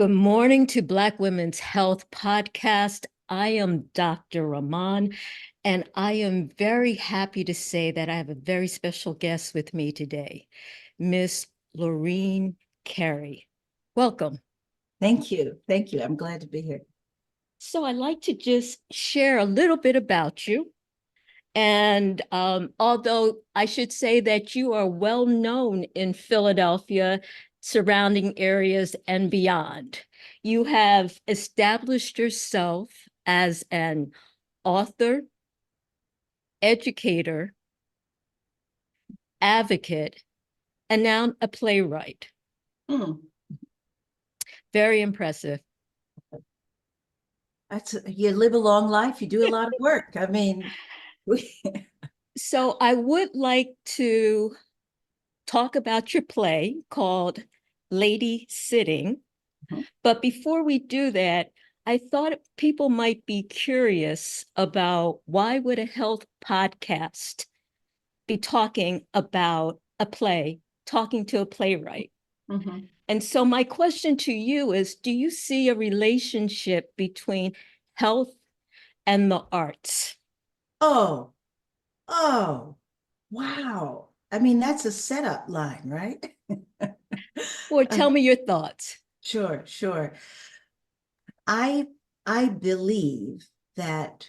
Good morning to Black Women's Health Podcast. I am Dr. Rahman, and I am very happy to say that I have a very special guest with me today, Miss Lorene Cary. Welcome. Thank you. Thank you. I'm glad to be here. So I'd like to just share a little bit about you. And although I should say that you are well known in Philadelphia, surrounding areas, and beyond, you have established yourself as an author, educator, advocate, and now a playwright. Very impressive. You live a long life, you do a lot of work. I mean, So I would like to talk about your play called Ladysitting. But before we do that, I thought people might be curious about why would a health podcast be talking about a play, talking to a playwright? Mm-hmm. And so my question to you is, do you see a relationship between health and the arts? Oh, wow. I mean, that's a setup line, right? Or tell me your thoughts. Sure. I I believe that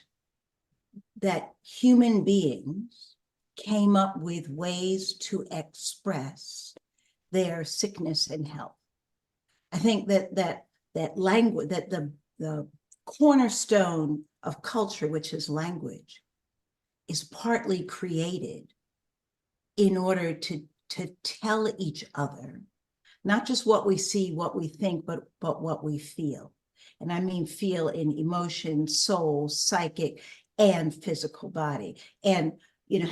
human beings came up with ways to express their sickness and health. I think that language, that the cornerstone of culture, which is language, is partly created in order to tell each other not just what we see, what we think, but what we feel. And I mean feel in emotion, soul, psychic, and physical body. And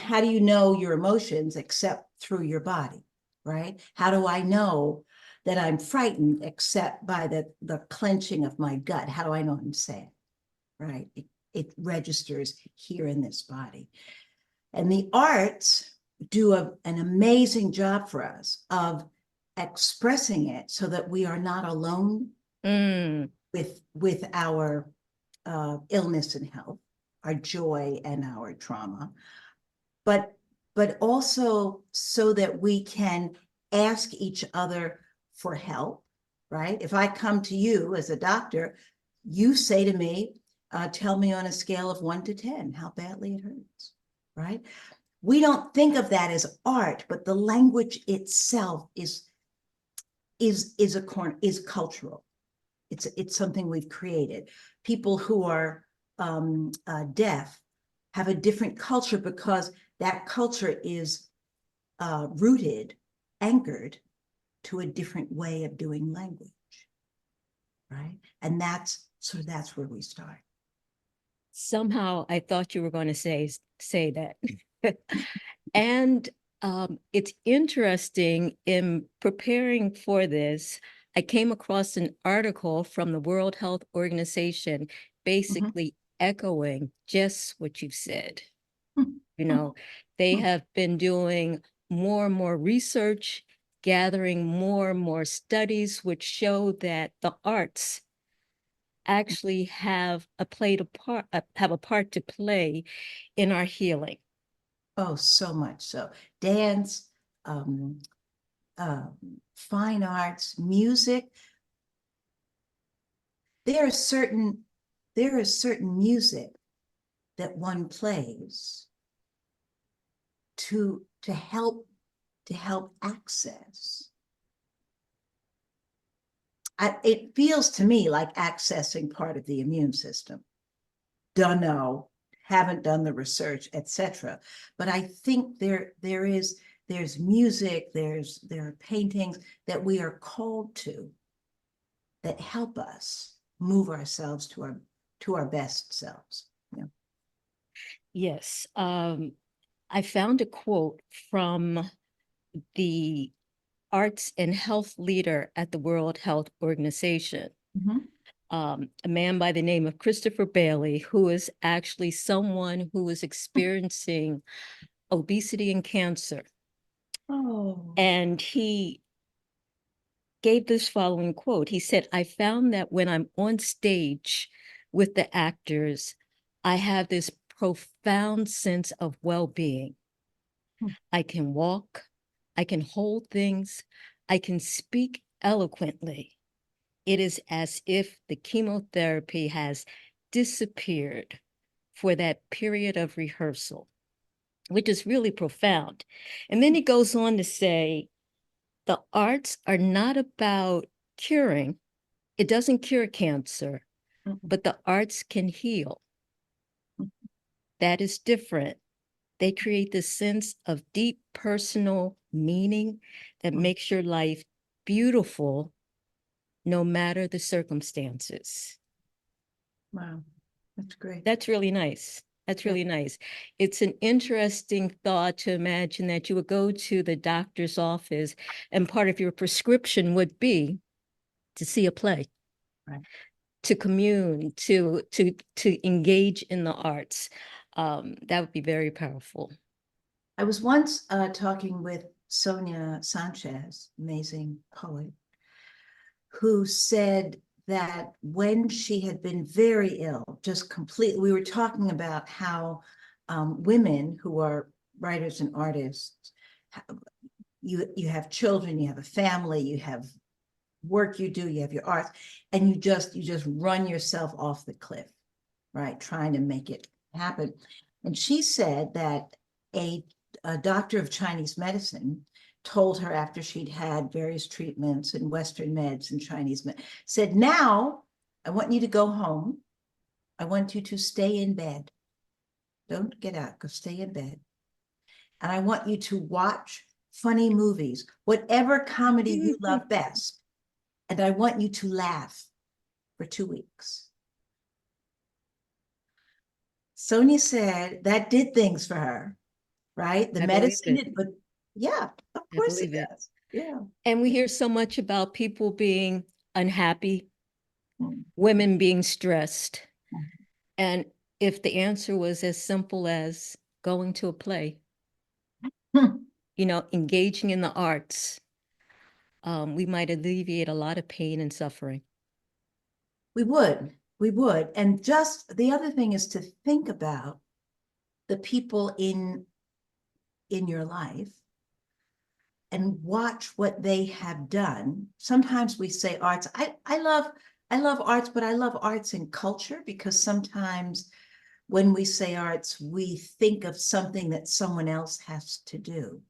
how do you know your emotions except through your body, right? How do I know that I'm frightened except by the clenching of my gut? How do I know I'm sad, right? It registers here in this body. And the arts do an amazing job for us of expressing it so that we are not alone with our illness and health, our joy and our trauma, but also so that we can ask each other for help, right? If I come to you as a doctor, you say to me, tell me on a scale of 1 to 10 how badly it hurts, right? We don't think of that as art, but the language itself is cultural. It's something we've created. People who are deaf have a different culture because that culture is rooted, anchored to a different way of doing language, right? And that's where we start. Somehow I thought you were going to say that. And it's interesting, in preparing for this, I came across an article from the World Health Organization basically echoing just what you've said. They have been doing more and more research, gathering more and more studies, which show that the arts actually have a part to play in our healing. Oh, so much so. Dance, fine arts, music. There is certain music that one plays to help access. It feels to me like accessing part of the immune system. Don't know, haven't done the research, etc. But I think there's music, there are paintings that we are called to that help us move ourselves to our best selves. Yeah. Yes. I found a quote from the arts and health leader at the World Health Organization, a man by the name of Christopher Bailey, who is actually someone who is experiencing obesity and cancer. Oh. And he gave this following quote. He said, I found that when I'm on stage with the actors, I have this profound sense of well-being. I can walk, I can hold things, I can speak eloquently. It is as if the chemotherapy has disappeared for that period of rehearsal, which is really profound. And then he goes on to say, the arts are not about curing. It doesn't cure cancer, but the arts can heal. That is different. They create this sense of deep personal meaning that makes your life beautiful no matter the circumstances. Wow, that's great. That's really nice. That's really nice. It's an interesting thought to imagine that you would go to the doctor's office and part of your prescription would be to see a play, Right. to commune, to engage in the arts. That would be very powerful. I was once talking with Sonia Sanchez, amazing poet, who said that when she had been very ill, just completely, we were talking about how women who are writers and artists, you have children, you have a family, you have work you do, you have your arts, and you just run yourself off the cliff, right? Trying to make it happen. And she said that a doctor of Chinese medicine told her after she'd had various treatments and Western meds and Chinese med, said, now I want you to go home. I want you to stay in bed. Don't get out, go stay in bed. And I want you to watch funny movies, whatever comedy you love best. And I want you to laugh for 2 weeks. Sonia said that did things for her, right? The medicine did, but yeah, of course it does. Yeah. And we hear so much about people being unhappy, Mm. women being stressed. Mm. And if the answer was as simple as going to a play, you know, engaging in the arts, we might alleviate a lot of pain and suffering. We would. And just the other thing is to think about the people in your life and watch what they have done. Sometimes we say arts. I love arts, but I love arts and culture, because sometimes when we say arts, we think of something that someone else has to do.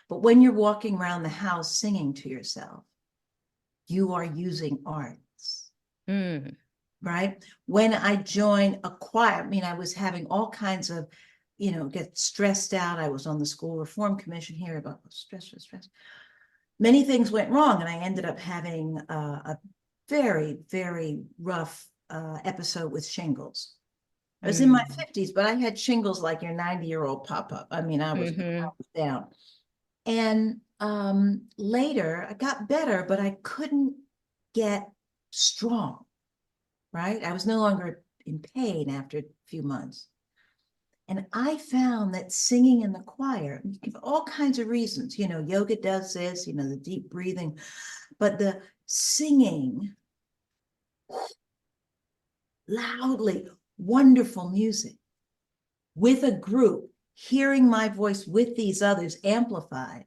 But when you're walking around the house singing to yourself, you are using arts. Mm. Right? When I joined a choir, I mean, I was having all kinds of, get stressed out. I was on the school reform commission here about stress. Many things went wrong, and I ended up having a very, very rough episode with shingles. I was in my 50s, but I had shingles like your 90-year-old pop-up. I mean, I was down. And later, I got better, but I couldn't get strong. Right? I was no longer in pain after a few months. And I found that singing in the choir, you give all kinds of reasons, yoga does this, the deep breathing, but the singing loudly, wonderful music with a group, hearing my voice with these others amplified.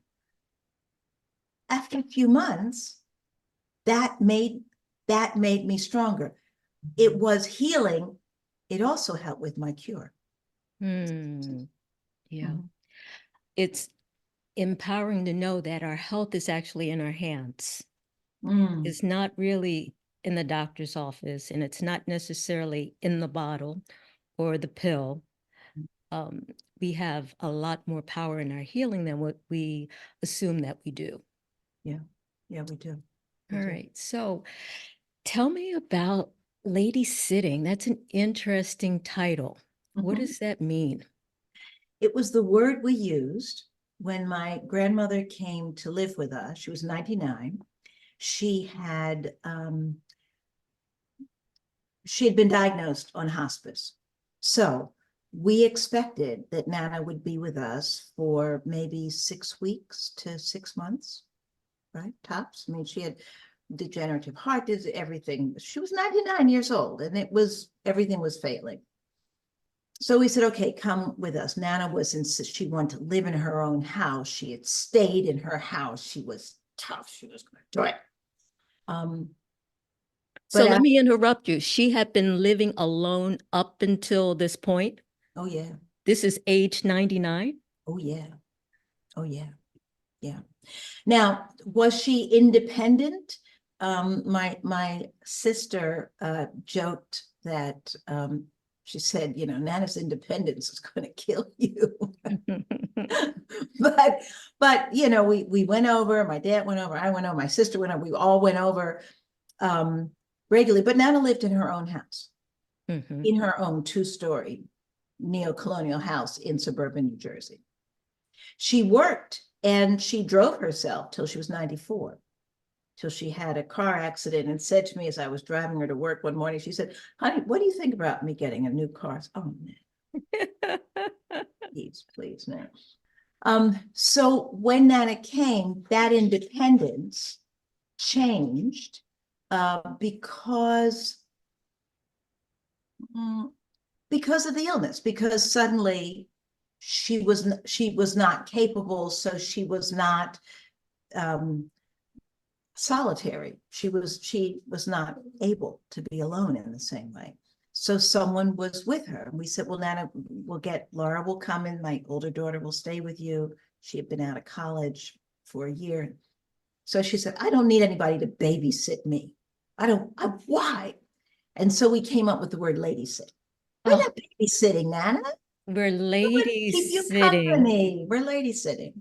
After a few months, that made me stronger. It was healing. It also helped with my cure. Yeah. It's empowering to know that our health is actually in our hands. It's not really in the doctor's office, and it's not necessarily in the bottle or the pill. We have a lot more power in our healing than what we assume that we do. Yeah, we do. All right. So tell me about Ladysitting. That's an interesting title. What does that mean? It was the word we used when my grandmother came to live with us. She was 99. She had been diagnosed on hospice. So we expected that Nana would be with us for maybe 6 weeks to 6 months, right? Tops. I mean, she had degenerative heart disease, everything. She was 99 years old, and everything was failing. So we said, okay, come with us. Nana she wanted to live in her own house. She had stayed in her house. She was tough. She was going to do it. So let me interrupt you. She had been living alone up until this point. Oh, yeah. This is age 99. Oh, yeah. Oh, yeah. Yeah. Now, was she independent? My sister joked that she said, you know, Nana's independence is going to kill you. but you know, we went over, my dad went over, I went over, my sister went over, we all went over regularly, but Nana lived in her own house, in her own 2-story neo-colonial house in suburban New Jersey. She worked and she drove herself till she was 94, till she had a car accident, and said to me as I was driving her to work one morning, she said, honey, what do you think about me getting a new car? Oh, man. please, no. So when Nana came, that independence changed because of the illness, because suddenly she was not capable, so she was not solitary. She was not able to be alone in the same way. So someone was with her. And we said, well, Nana, Laura will come in. My older daughter will stay with you. She had been out of college for a year. So she said, I don't need anybody to babysit me. Why? And so we came up with the word ladysitting. We're not babysitting, Nana. We're lady keep you sitting. company. We're ladysitting.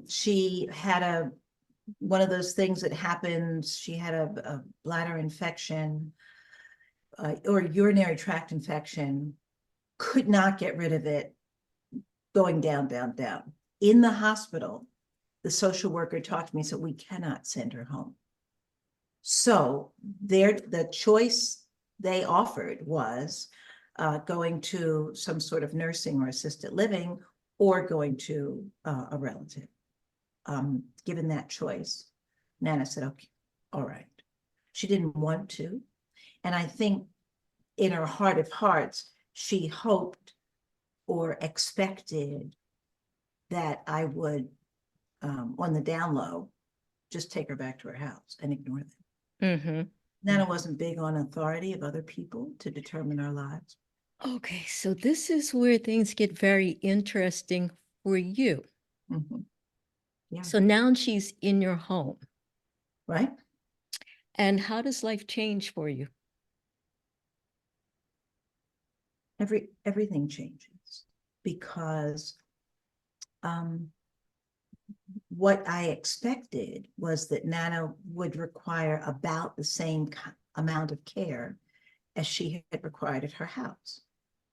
She had one of those things that happens. She had a bladder infection or urinary tract infection, could not get rid of it, going down, down, down. In the hospital, the social worker talked to me and said, we cannot send her home. So the choice they offered was going to some sort of nursing or assisted living, or going to a relative. Given that choice, Nana said, okay, all right. She didn't want to. And I think in her heart of hearts, she hoped or expected that I would, on the down low, just take her back to her house and ignore them. Nana wasn't big on authority of other people to determine our lives. Okay, so this is where things get very interesting for you. Yeah. So now she's in your home. Right. And how does life change for you? Everything changes, because what I expected was that Nana would require about the same amount of care as she had required at her house.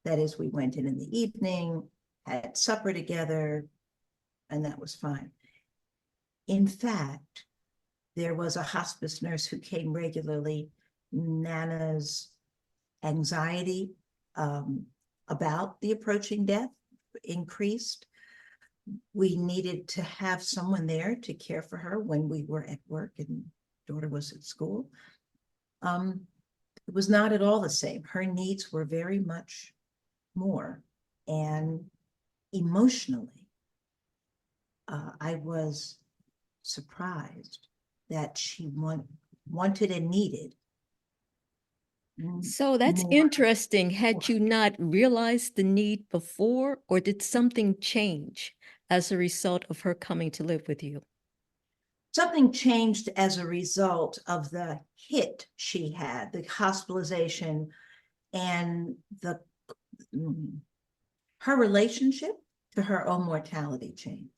That is, we went in the evening, had supper together, and that was fine. In fact, there was a hospice nurse who came regularly. Nana's anxiety about the approaching death increased. We needed to have someone there to care for her when we were at work and daughter was at school. It was not at all the same. Her needs were very much more. And emotionally, I was surprised that she wanted and needed. So that's more. interesting. Had you not realized the need before, or did something change as a result of her coming to live with you? Something changed as a result of the hit she had, the hospitalization, and her relationship to her own mortality changed.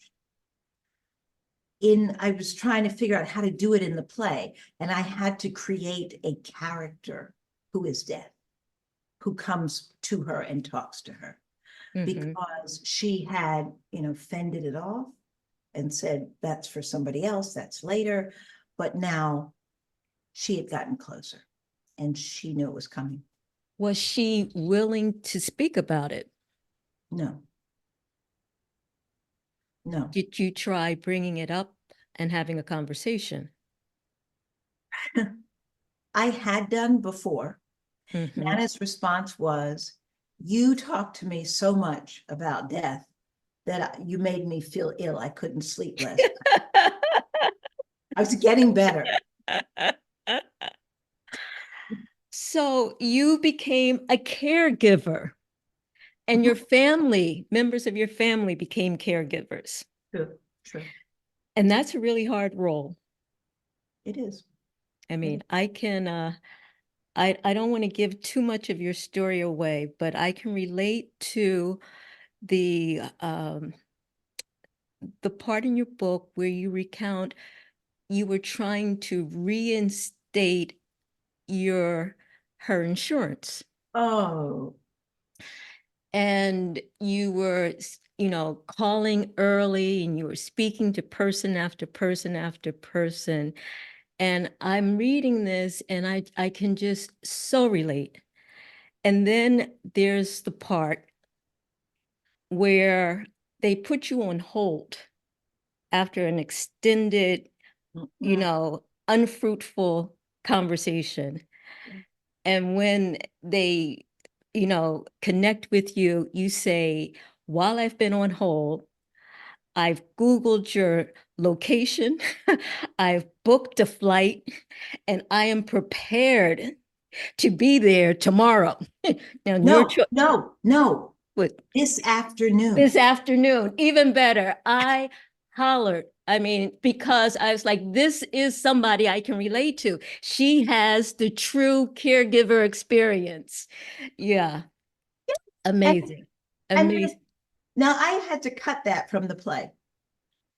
I was trying to figure out how to do it in the play, and I had to create a character who is dead, who comes to her and talks to her, because she had, fended it off and said, that's for somebody else, that's later. But now she had gotten closer and she knew it was coming. Was she willing to speak about it? No. Did you try bringing it up and having a conversation. I had done before. Mhm. Nana's response was, you talked to me so much about death that you made me feel ill. I couldn't sleep last night. I was getting better. So you became a caregiver, and your family, members of your family became caregivers. True, true. And that's a really hard role. It is. I mean, I can, I don't want to give too much of your story away, but I can relate to the part in your book where you recount you were trying to reinstate her insurance. Oh, And you were, calling early, and you were speaking to person after person after person. And I'm reading this and I can just so relate. And then there's the part where they put you on hold after an extended, unfruitful conversation. And when they, connect with you, you say, while I've been on hold, I've Googled your location, I've booked a flight, and I am prepared to be there tomorrow. Now, no. What? This afternoon. This afternoon, even better. I hollered. I mean, because I was like, this is somebody I can relate to. She has the true caregiver experience. Yeah. Amazing. And Amazing. now I had to cut that from the play.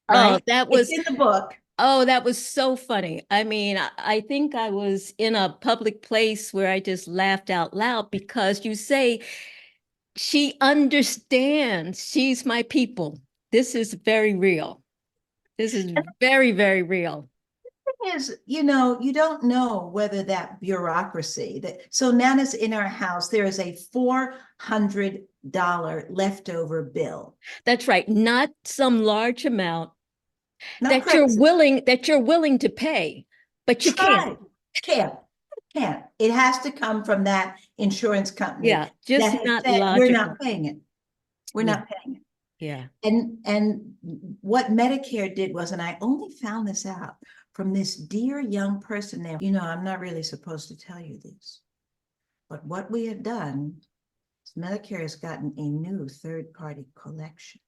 Oh, Right? that was It's in the book. Oh, that was so funny. I mean, I think I was in a public place where I just laughed out loud because you say, she understands. She's my people. This is very real. This is very, very real. Is, you don't know whether that bureaucracy so Nana's in our house, there is a $400 leftover bill. That's right. Not some large amount Not that you're crazy. willing to pay, but you can't. Can't. It has to come from that insurance company. Yeah, just that has not said, we're logical. not paying it. We're Yeah. not paying it. Yeah. And what Medicare did was, and I only found this out from this dear young person there, I'm not really supposed to tell you this, but what we had done is Medicare has gotten a new third-party collection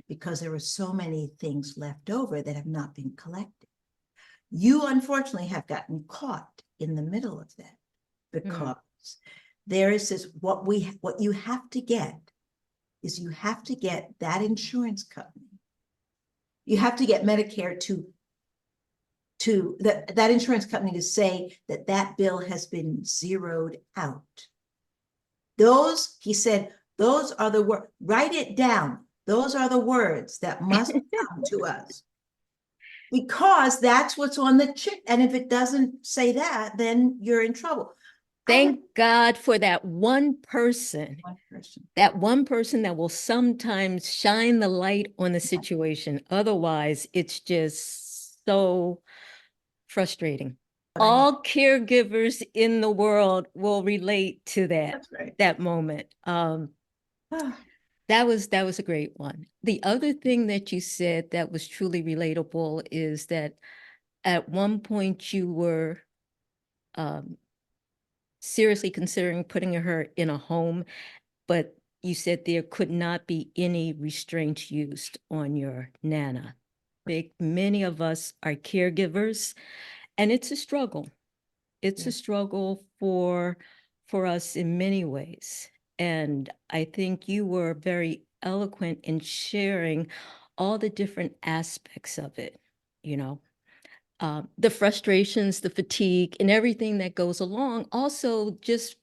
because there were so many things left over that have not been collected. You unfortunately have gotten caught in the middle of that because there is this, what you have to get is you have to get that insurance company. You have to get Medicare to that insurance company to say that bill has been zeroed out. He said, those are the words, write it down. Those are the words that must come to us. Because that's what's on the chip. And if it doesn't say that, then you're in trouble. Thank God for that one person. That one person that will sometimes shine the light on the situation. Otherwise, it's just so frustrating. All caregivers in the world will relate to that moment. That was a great one. The other thing that you said that was truly relatable is that at one point you were seriously considering putting her in a home, but you said there could not be any restraint used on your Nana. Many of us are caregivers, and it's a struggle. It's a struggle for us in many ways. And I think you were very eloquent in sharing all the different aspects of it, the frustrations, the fatigue, and everything that goes along. Also, just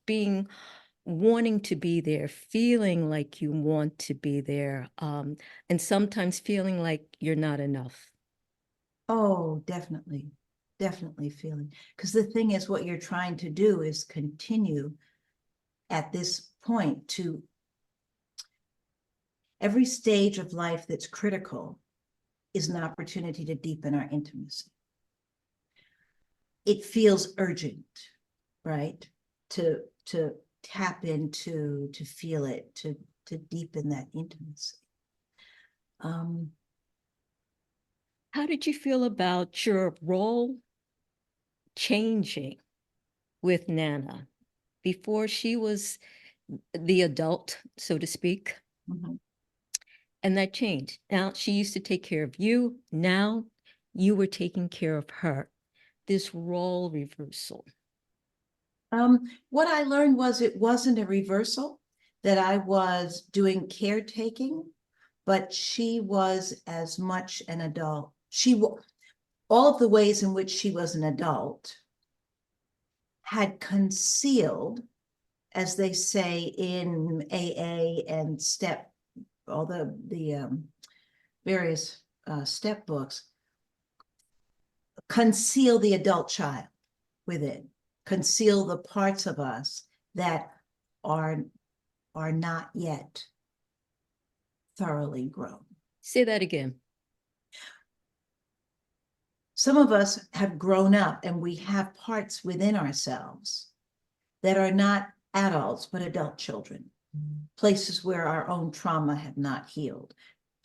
wanting to be there, feeling like you want to be there, and sometimes feeling like you're not enough. Oh, definitely. Definitely feeling. Because the thing is, what you're trying to do is continue at this point to every stage of life that's critical. is an opportunity to deepen our intimacy. It feels urgent, right? To tap into, to feel it, to deepen that intimacy. How did you feel about your role changing with Nana? Before she was the adult, so to speak, and that changed. Now she used to take care of you. Now you were taking care of her. This role reversal. What I learned was it wasn't a reversal, that I was doing caretaking, but she was as much an adult. All of the ways in which she was an adult had concealed, as they say in AA and STEP, all the various STEP books, conceal the adult child within, conceal the parts of us that are not yet thoroughly grown. Say that again. Some of us have grown up and we have parts within ourselves that are not adults, but adult children. Places where our own trauma have not healed,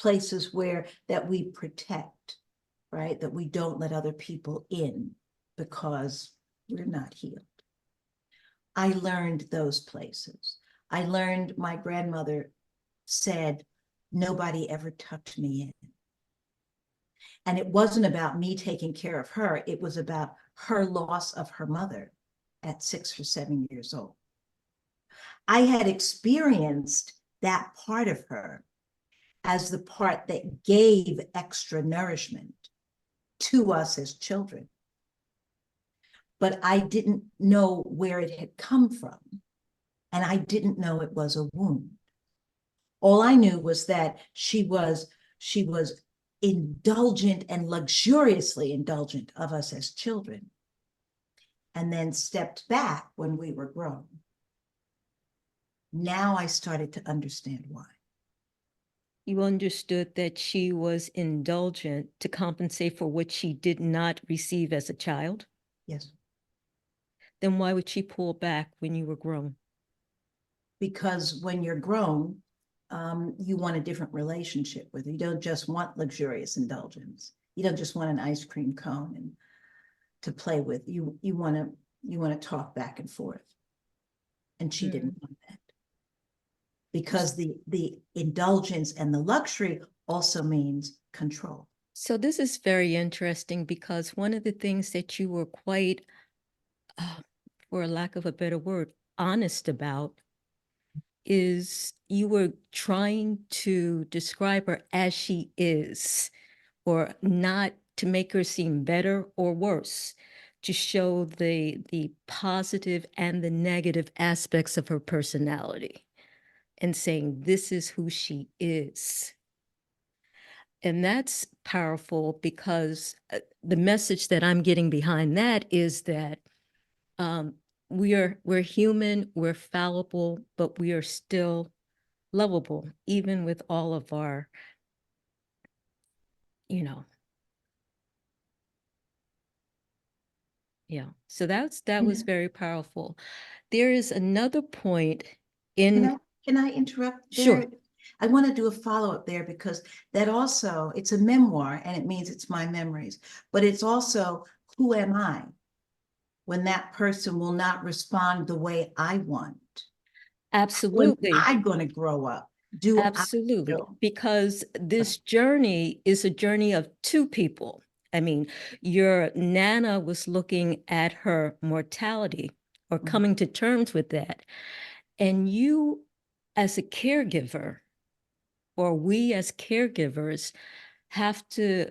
places where that we protect, right? That we don't let other people in because we're not healed. I learned those places. I learned my grandmother said, nobody ever tucked me in. And it wasn't about me taking care of her. It was about her loss of her mother at 6 or 7 years old. I had experienced that part of her as the part that gave extra nourishment to us as children. But I didn't know where it had come from. And I didn't know it was a wound. All I knew was that she was indulgent and luxuriously indulgent of us as children, and then stepped back when we were grown. Now I started to understand why. You understood that she was indulgent to compensate for what she did not receive as a child? Yes. Then why would she pull back when you were grown? Because when you're grown, you want a different relationship with her. You don't just want luxurious indulgence. You don't just want an ice cream cone and to play with. You want to talk back and forth. And she didn't want that. Because the indulgence and the luxury also means control. So this is very interesting because one of the things that you were quite, for lack of a better word, honest about is you were trying to describe her as she is, or not to make her seem better or worse, to show the positive and the negative aspects of her personality and saying, this is who she is. And that's powerful because the message that I'm getting behind that is that we're human, we're fallible, but we are still lovable, even with all of our, yeah. So that was very powerful. There is another point in. Can I interrupt there? Sure. I want to do a follow-up there because that also, it's a memoir and it means it's my memories, but it's also, who am I when that person will not respond the way I want? Absolutely. When I'm going to grow up. Absolutely. Because this journey is a journey of two people. I mean, your Nana was looking at her mortality or coming to terms with that. And you, as a caregiver, or we as caregivers, have to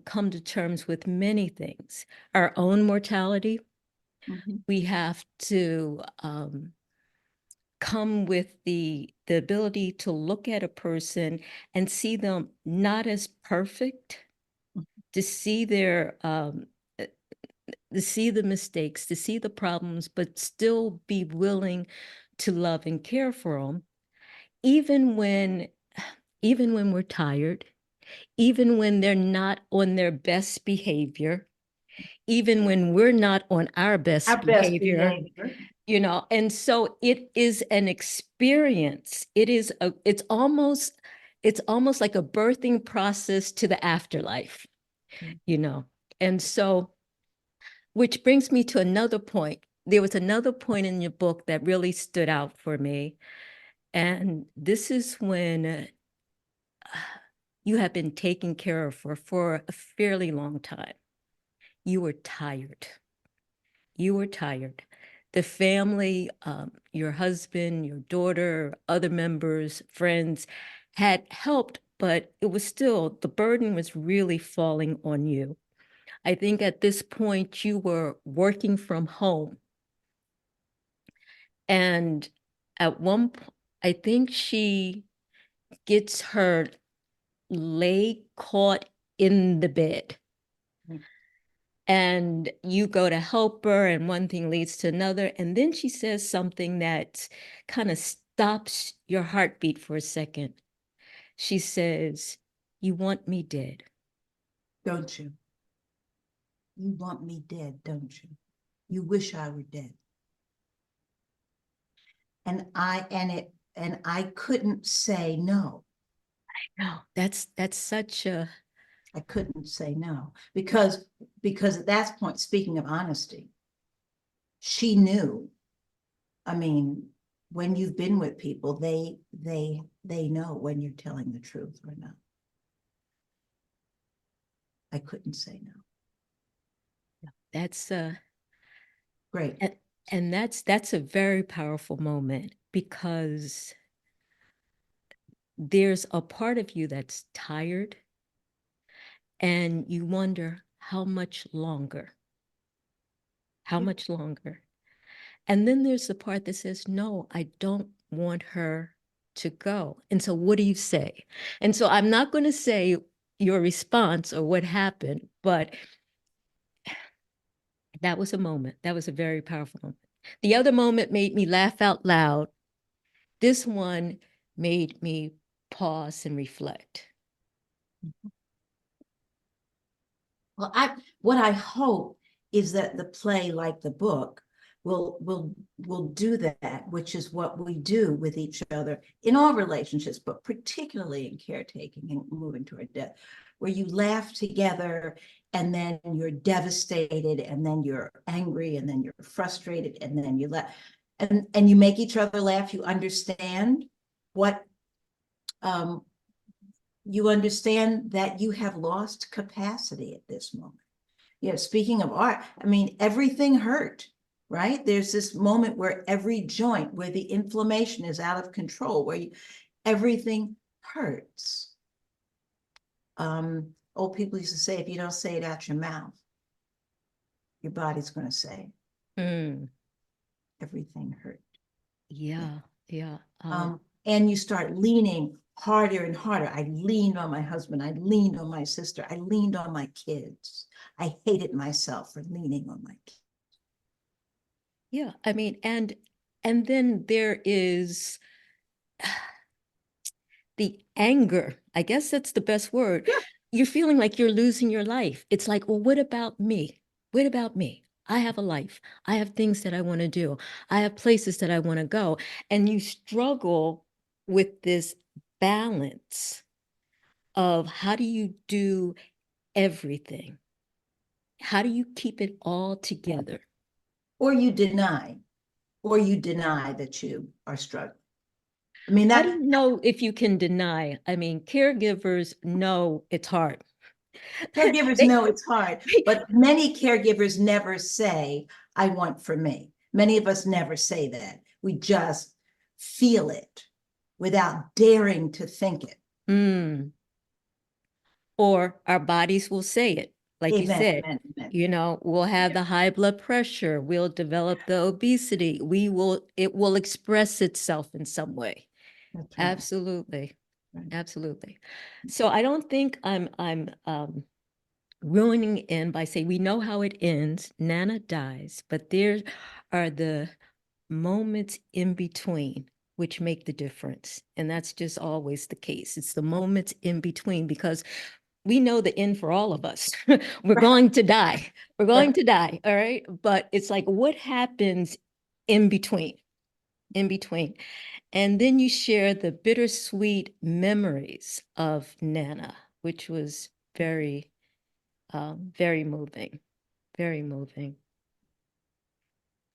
come to terms with many things. Our own mortality. We have to come with the ability to look at a person and see them not as perfect, to see their to see the mistakes, to see the problems, but still be willing to love and care for them, even when we're tired, even when they're not on their best behavior, even when we're not on our best behavior, and so it is an experience. It's almost like a birthing process to the afterlife, and so, which brings me to another point. There was another point in your book that really stood out for me. And this is when you have been taken care of for a fairly long time. You were tired. You were tired. The family, your husband, your daughter, other members, friends had helped, but it was still, the burden was really falling on you. I think at this point you were working from home. And at one point, I think she gets her leg caught in the bed. And you go to help her, and one thing leads to another. And then she says something that kind of stops your heartbeat for a second. She says, "You want me dead, don't you? You want me dead, don't you? You wish I were dead." And I couldn't say no. No, that's such a. I couldn't say no because at that point, speaking of honesty, she knew. I mean, when you've been with people, they know when you're telling the truth or not. I couldn't say no. That's great. And that's a very powerful moment, because there's a part of you that's tired and you wonder how much longer. How much longer? And then there's the part that says, no, I don't want her to go. And so what do you say? And so I'm not going to say your response or what happened, but that was a moment. That was a very powerful moment. The other moment made me laugh out loud. This one made me pause and reflect. Well, what I hope is that the play, like the book, will do that, which is what we do with each other in all relationships, but particularly in caretaking and moving toward death, where you laugh together and then you're devastated and then you're angry and then you're frustrated and then you laugh and you make each other laugh. You understand what you understand that you have lost capacity at this moment. Speaking of art, I mean, everything hurt, right? There's this moment where every joint, where the inflammation is out of control, where everything hurts. Old people used to say, if you don't say it out your mouth, your body's going to say everything hurt. Yeah. And you start leaning harder and harder. I leaned on my husband. I leaned on my sister. I leaned on my kids. I hated myself for leaning on my kids. Yeah, I mean, and then there is the anger. I guess that's the best word. Yeah. You're feeling like you're losing your life. It's like, well, what about me? What about me? I have a life. I have things that I want to do. I have places that I want to go. And you struggle with this balance of how do you do everything? How do you keep it all together? Or you deny that you are struggling. I mean, I don't know if you can deny. I mean, caregivers know it's hard. Caregivers know it's hard, but many caregivers never say, I want for me. Many of us never say that. We just feel it without daring to think it. Or our bodies will say it. Like you said, amen. We'll have the high blood pressure. We'll develop the obesity. It will express itself in some way. Right. Absolutely. Right. Absolutely. So I don't think I'm ruining in by saying we know how it ends. Nana dies, but there are the moments in between. which make the difference. And that's just always the case. It's the moments in between, because we know the end for all of us. We're going to die. We're going to die. All right. But it's like, what happens in between? In between. And then you share the bittersweet memories of Nana, which was very, very moving. Very moving.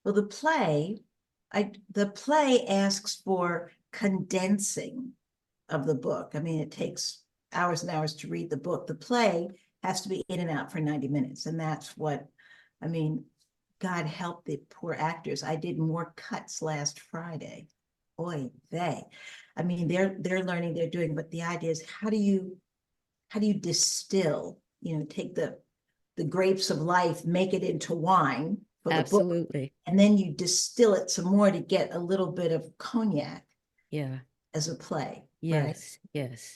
Well, the play asks for condensing of the book. I mean, it takes hours and hours to read the book. The play has to be in and out for 90 minutes. And that's what, I mean, God help the poor actors. I did more cuts last Friday. Oy vey. I mean, they're learning, they're doing, but the idea is how do you distill, take the grapes of life, make it into wine for the book, Absolutely. and then you distill it some more to get a little bit of cognac Yeah. as a play. Yes. Right? Yes.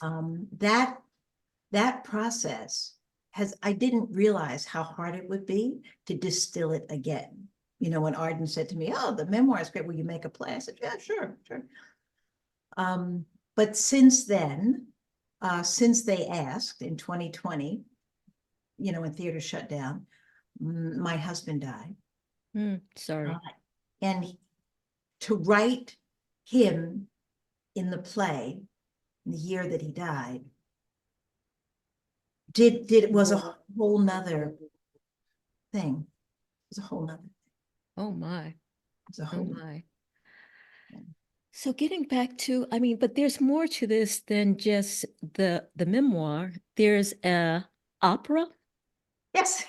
That process I didn't realize how hard it would be to distill it again. When Arden said to me, "Oh, the memoir is great. Will you make a play?" I said, "Yeah, sure." But since then, since they asked in 2020, when theater shut down, my husband died. Sorry. And to write him in the play, in the year that he died, was a whole nother thing. It was a whole nother thing. Oh my. It was a whole my. So getting back to, I mean, but there's more to this than just the memoir. There's a opera. Yes.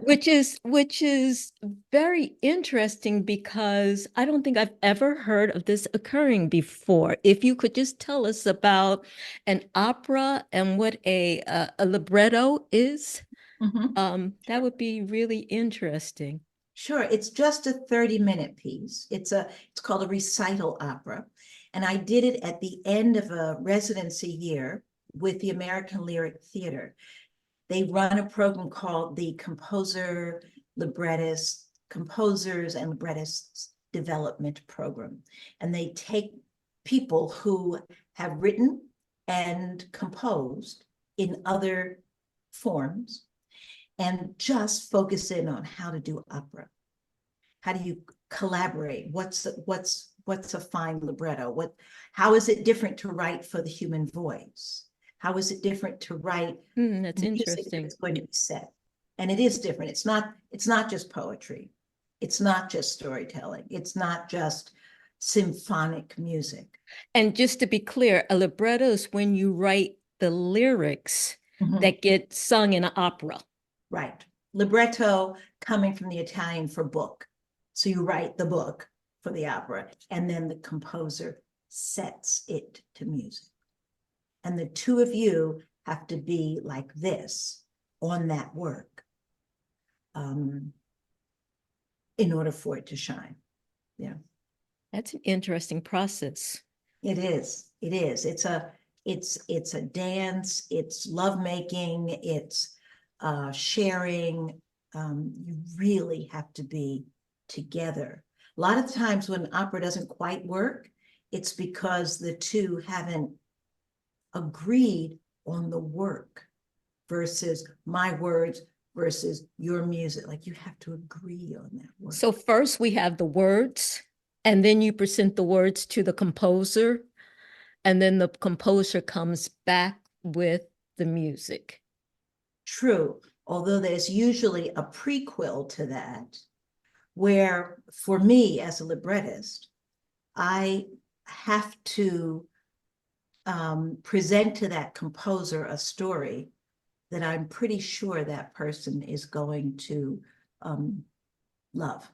which is very interesting, because I don't think I've ever heard of this occurring before. If you could just tell us about an opera and what a libretto is, that would be really interesting. Sure, it's just a 30-minute piece. It's called a recital opera. And I did it at the end of a residency year with the American Lyric Theater. They run a program called the Composers and Librettists Development Program. And they take people who have written and composed in other forms and just focus in on how to do opera. How do you collaborate? What's a fine libretto? How is it different to write for the human voice? How is it different to write That's music interesting. that's going to be set? And it is different. It's not just poetry. It's not just storytelling. It's not just symphonic music. And just to be clear, a libretto is when you write the lyrics that get sung in an opera. Right. Libretto coming from the Italian for book. So you write the book for the opera, and then the composer sets it to music. And the two of you have to be like this on that work in order for it to shine. Yeah. That's an interesting process. It is. It is. It's a dance. It's lovemaking. It's sharing. You really have to be together. A lot of times when opera doesn't quite work, it's because the two haven't agreed on the work versus my words versus your music. Like, you have to agree on that work. So first we have the words, and then you present the words to the composer, and then the composer comes back with the music. True, although there's usually a prequel to that, where for me as a librettist, I have to present to that composer a story that I'm pretty sure that person is going to love,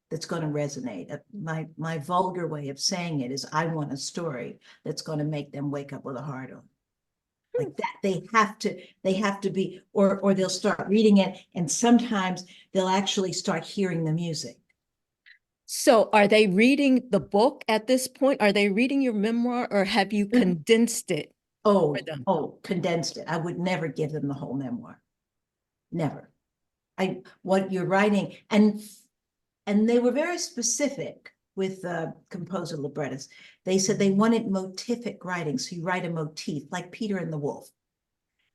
that's going to resonate. My vulgar way of saying it is, I want a story that's going to make them wake up with a heart on. Like that, they have to be, or they'll start reading it, and sometimes they'll actually start hearing the music. So are they reading the book at this point? Are they reading your memoir, or have you condensed it? Condensed it. I would never give them the whole memoir. Never. What you're writing, and they were very specific with composer librettists. They said they wanted motific writing. So you write a motif like Peter and the Wolf,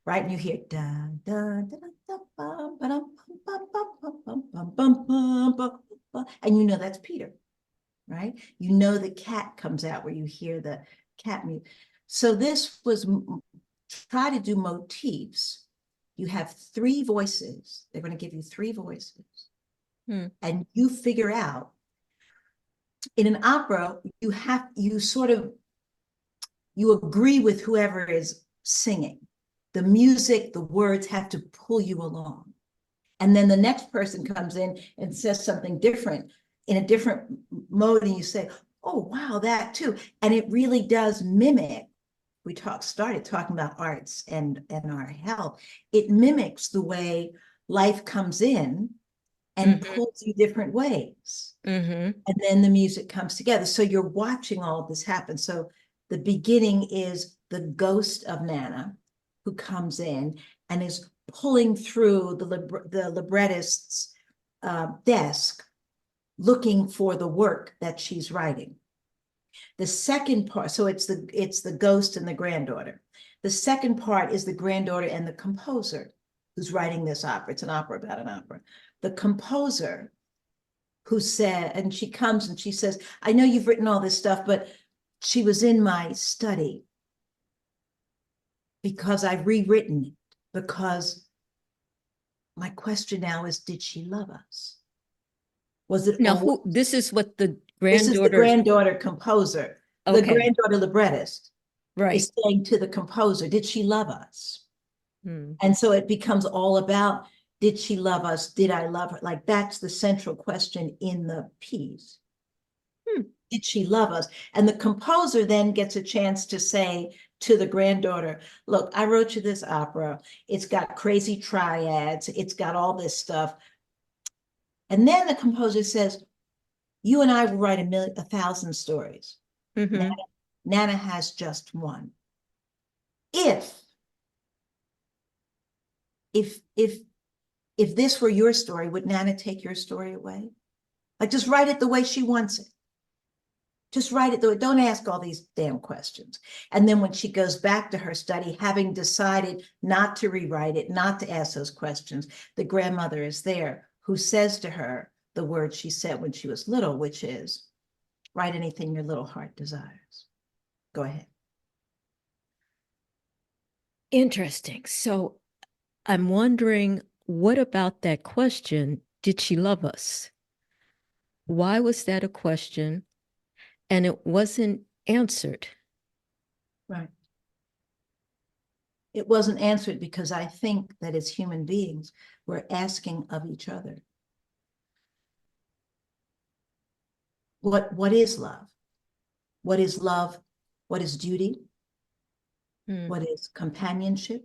right? And you hear da da da da bum bum bum bum bum bum bum, and you know that's Peter, right? You know the cat comes out where you hear the cat music. So this was try to do motifs. You have three voices. They're going to give you three voices. And you figure out in an opera, you agree with whoever is singing. The music, the words have to pull you along. And then the next person comes in and says something different in a different mode, and you say, oh, wow, that too. And it really does mimic. We started talking about arts and our health. It mimics the way life comes in and pulls you different ways. And then the music comes together. So you're watching all of this happen. So the beginning is the ghost of Nana, who comes in and is pulling through the librettist's desk, looking for the work that she's writing. The second part, so it's the ghost and the granddaughter. The second part is the granddaughter and the composer who's writing this opera. It's an opera about an opera. The composer who said, and she comes and she says, I know you've written all this stuff, but she was in my study because I've rewritten it, because my question now is, did she love us? Was it now this is what the this is the granddaughter composer, the granddaughter librettist, right, is saying to the composer, did she love us? And so it becomes all about, did she love us? Did I love her? Like, that's the central question in the piece. Did she love us? And the composer then gets a chance to say to the granddaughter, look, I wrote you this opera. It's got crazy triads. It's got all this stuff. And then the composer says, you and I will write 1,000 stories. Nana has just one. If this were your story, would Nana take your story away? Like, just write it the way she wants it. Just write it the way, don't ask all these damn questions. And then when she goes back to her study, having decided not to rewrite it, not to ask those questions, the grandmother is there who says to her the words she said when she was little, which is, write anything your little heart desires. Go ahead. Interesting. So I'm wondering, what about that question? Did she love us? Why was that a question? And it wasn't answered. Right. It wasn't answered because I think that as human beings, we're asking of each other. What is love? What is love? What is duty? What is companionship?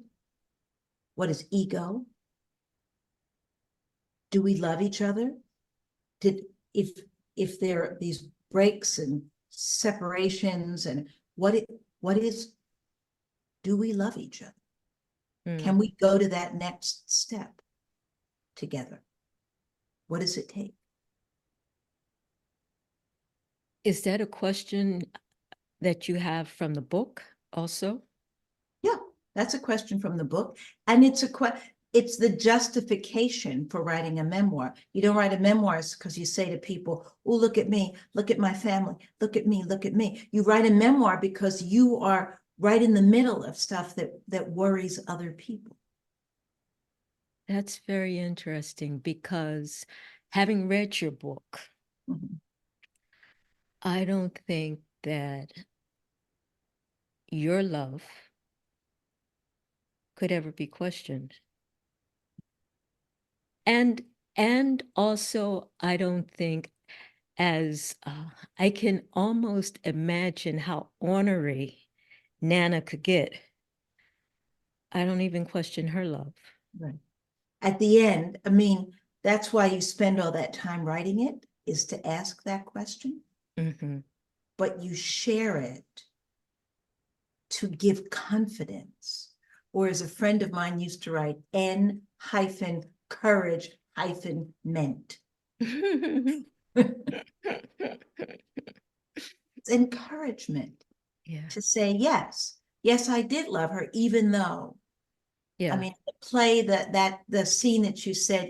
What is ego? Do we love each other? If there are these breaks and separations, and do we love each other? Can we go to that next step together? What does it take? Is that a question that you have from the book also? Yeah, that's a question from the book. And it's the justification for writing a memoir. You don't write a memoir because you say to people, oh, look at me, look at my family, look at me, look at me. You write a memoir because you are right in the middle of stuff that worries other people. That's very interesting, because having read your book, I don't think that your love could ever be questioned. And also, I don't think, as I can almost imagine how ornery Nana could get. I don't even question her love. Right. At the end, I mean, that's why you spend all that time writing it, is to ask that question. But you share it to give confidence. Or as a friend of mine used to write, N-courage-meant. encouragement Yeah. to say, yes, yes, I did love her, even though. Yeah. I mean, the play the scene that you said,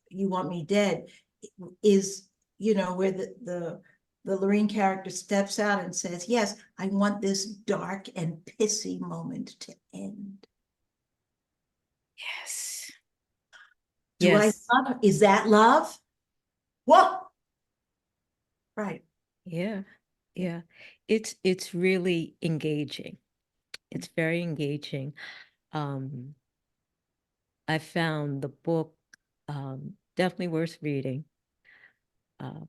you want me dead, is, where the Lorene character steps out and says, yes, I want this dark and pissy moment to end. Yes. Do I Yes. love her? Is that love? What? Right. Yeah. Yeah. It's really engaging. It's very engaging. Um, I found the book definitely worth reading. Um,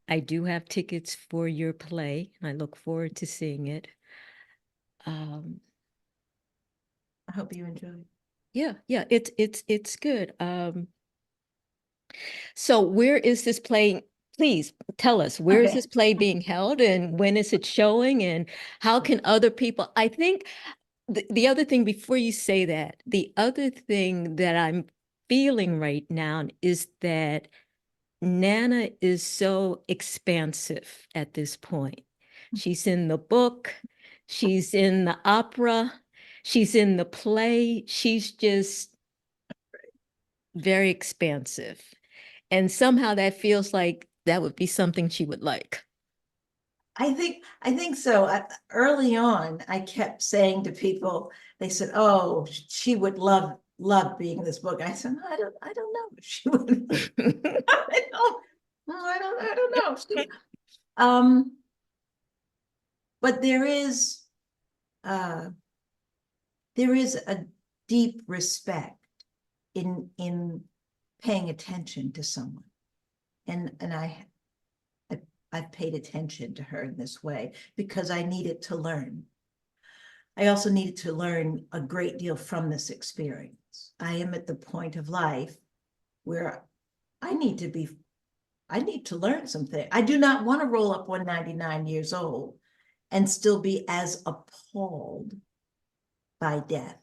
I do have tickets for your play. I look forward to seeing it. Um, I hope you enjoy it. yeah, it's good. So where is this play? Please tell us, where is Okay. this play being held and when is it showing and how can other people, I think the other thing before you say that, the other thing that I'm feeling right now is that Nana is so expansive at this point. She's in the book, she's in the opera, she's in the play. She's just very expansive. And somehow that feels like that would be something she would like. I think so. Early on, I kept saying to people, they said, "Oh, she would love being in this book." I said, I don't know if she would. I don't know. Um, but uh, there is a deep respect in paying attention to someone, and I've paid attention to her in this way because I needed to learn. I also needed to learn a great deal from this experience. I am at the point of life where I need to learn something. I do not want to roll up 199 years old and still be as appalled by death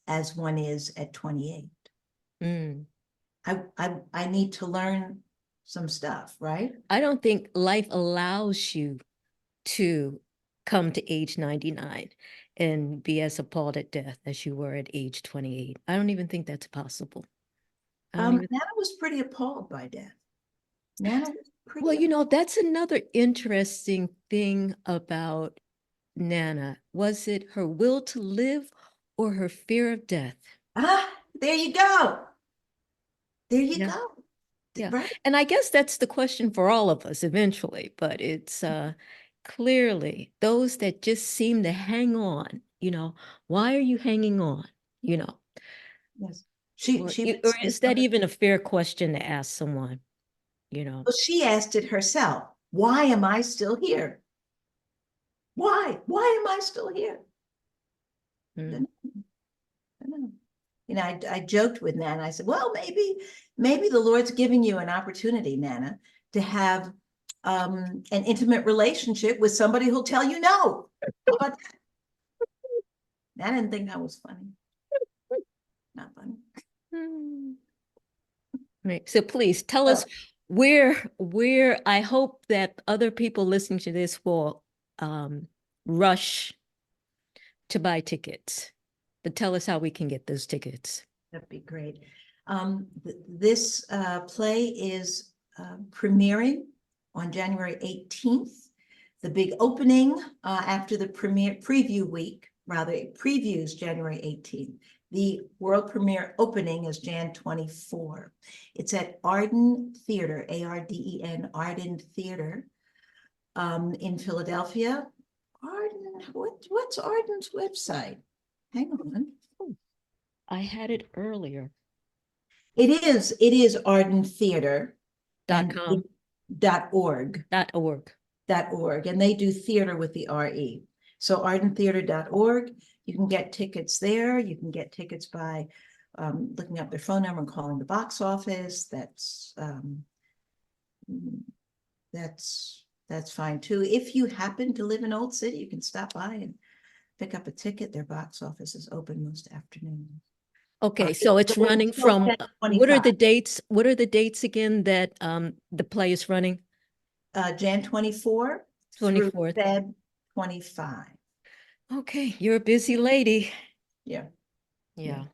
as one is at 28. Mm. I need to learn some stuff, right? I don't think life allows you to come to age 99 and be as appalled at death as you were at age 28. I don't even think that's possible. I don't even. Nana was pretty appalled by death. Nana was Well, pretty. that's another interesting thing about Nana. Was it her will to live or her fear of death? There you go. There you Yeah. go. Yeah. Right. And I guess that's the question for all of us eventually, but it's clearly those that just seem to hang on, why are you hanging on? You know, Yes. She or, she would or say is that something. even a fair question to ask someone, Well, she asked it herself. Why am I still here? Why? Why am I still here? Mm. I don't know. I joked with Nana. I said, well, maybe the Lord's giving you an opportunity, Nana, to have an intimate relationship with somebody who'll tell you no. How about that? I didn't think that was funny. Not funny. Mm. Right. So please tell Oh, us where I hope that other people listening to this will rush to buy tickets. But tell us how we can get those tickets. that'd be great. This play is premiering on January 18th. The big opening after the preview week, rather, it previews January 18th. The world premiere opening is Jan 24. It's at Arden Theatre, Arden, Arden Theatre in Philadelphia. Arden, what's Arden's website? Hang on. I had it earlier. It is Arden Theatre and .com. .org. .org. .org, and they do theater with the RE. So ardentheater.org, you can get tickets there. You can get tickets by looking up their phone number and calling the box office. That's fine too. If you happen to live in Old City, you can stop by and pick up a ticket. Their box office is open most afternoons. Okay, so it's running from what are the dates? What are the dates again that the play is running? Jan 24 through 24th. Feb 25. Okay, you're a busy lady. Yeah. Yeah.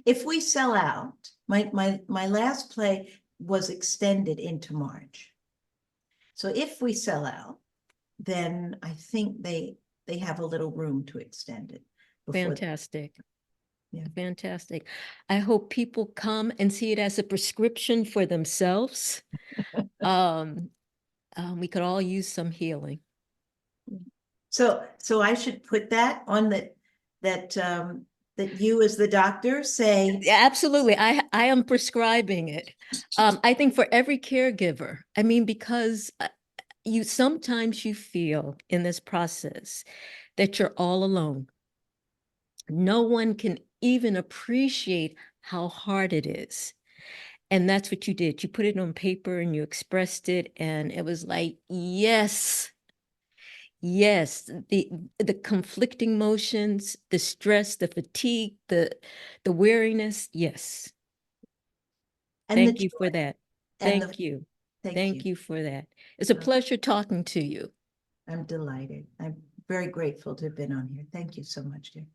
If we sell out, my last play was extended into March. So if we sell out, then I think they have a little room to extend it. Fantastic. Yeah. Fantastic. I hope people come and see it as a prescription for themselves. We could all use some healing. So I should put that on that you as the doctor say. Absolutely. I am prescribing it. I think for every caregiver, I mean, because sometimes you feel in this process that you're all alone. No one can even appreciate how hard it is. And that's what you did. You put it on paper and you expressed it. And it was like, yes, yes, the conflicting emotions, the stress, the fatigue, the weariness. Yes. And Thank the you for joy that. and the Thank you. thank Thank you. you for that. It's a pleasure talking to you. I'm delighted. I'm very grateful to have been on here. Thank you so much, dear.